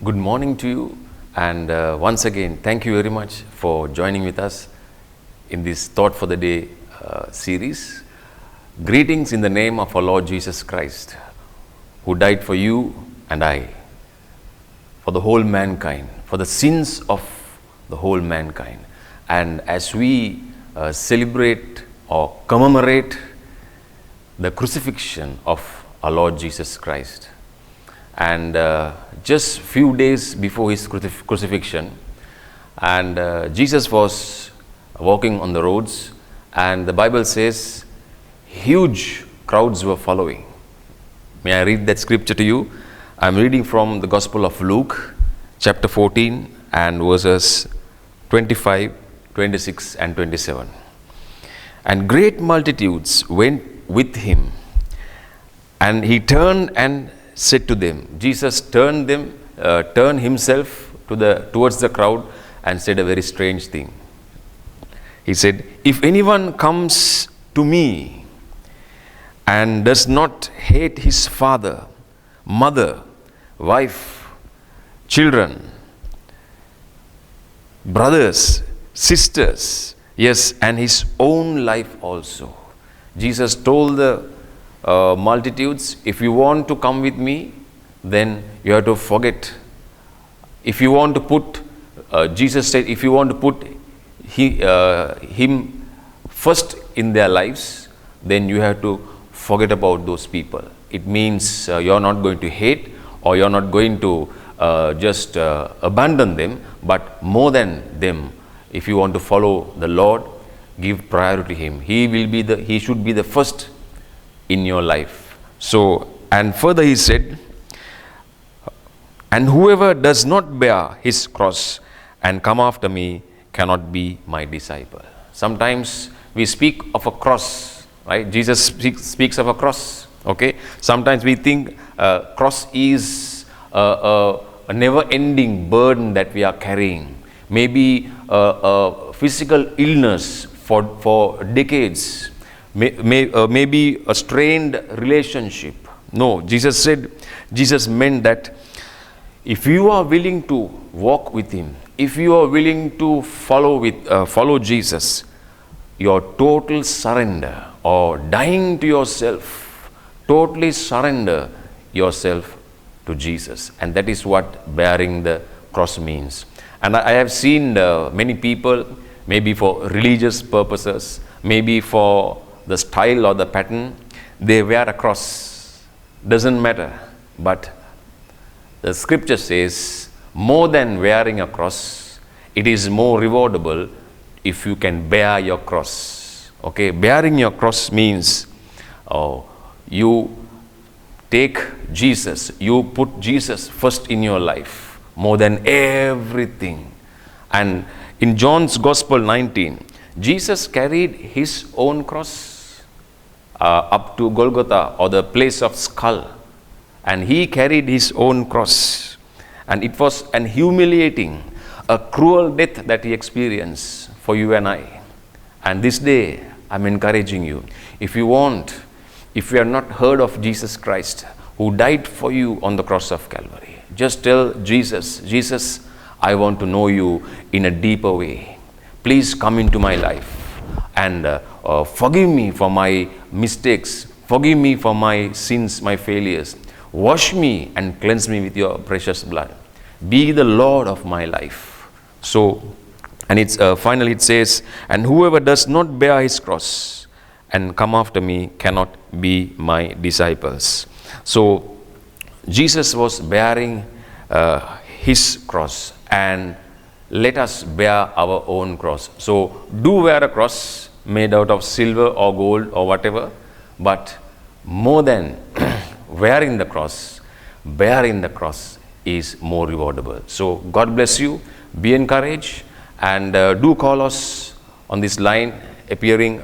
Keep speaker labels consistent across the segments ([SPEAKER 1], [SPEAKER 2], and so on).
[SPEAKER 1] Good morning to you, and once again, thank you very much for joining with us in this Thought for the Day series. Greetings in the name of our Lord Jesus Christ, who died for you and I, for the whole mankind, for the sins of the whole mankind. And as we celebrate or commemorate the crucifixion of our Lord Jesus Christ, and just few days before his crucifixion, and Jesus was walking on the roads, and the Bible says huge crowds were following. May I read that scripture to you? I'm reading from the Gospel of Luke, chapter 14, and verses 25, 26, and 27. And great multitudes went with him, and he turned and said to them. Jesus turned himself towards the crowd and said a very strange thing. He said, "If anyone comes to me and does not hate his father, mother, wife, children, brothers, sisters, yes, and his own life also." Jesus told the multitudes, if you want to come with me, then you have to forget. If you want to put, Jesus said, if you want to put him first in their lives, then you have to forget about those people. It means you're not going to hate, or you're not going to just abandon them, but more than them, if you want to follow the Lord, give priority to him. He should be the first in your life. So, and further he said, and whoever does not bear his cross and come after me cannot be my disciple. Sometimes we speak of a cross, right? Jesus speaks of a cross, okay? Sometimes we think cross is a never-ending burden that we are carrying. Maybe a physical illness for decades. Maybe a strained relationship. No, Jesus meant that if you are willing to walk with him, if you are willing to follow Jesus, your total surrender, or dying to yourself, totally surrender yourself to Jesus. And that is what bearing the cross means. And I have seen many people, maybe for religious purposes, maybe for the style or the pattern, they wear a cross. Doesn't matter. But the scripture says, more than wearing a cross, it is more rewardable if you can bear your cross. Okay, bearing your cross means you take Jesus, you put Jesus first in your life, more than everything. And in John's Gospel 19, Jesus carried his own cross up to Golgotha, or the place of skull, and he carried his own cross, and it was an humiliating, a cruel death that he experienced for you and I. And this day I'm encouraging you, if you have not heard of Jesus Christ who died for you on the cross of Calvary, just tell Jesus, Jesus, I want to know you in a deeper way. Please come into my life and forgive me for my mistakes, forgive me for my sins, my failures. Wash me and cleanse me with your precious blood. Be the Lord of my life. So, and it's finally it says, and whoever does not bear his cross and come after me cannot be my disciples. So, Jesus was bearing his cross, and let us bear our own cross. So do wear a cross made out of silver or gold or whatever, but more than wearing the cross, bearing the cross is more rewardable. So God bless you, be encouraged, and do call us on this line appearing,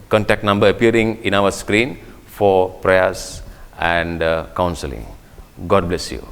[SPEAKER 1] contact number appearing in our screen for prayers and counseling. God bless you.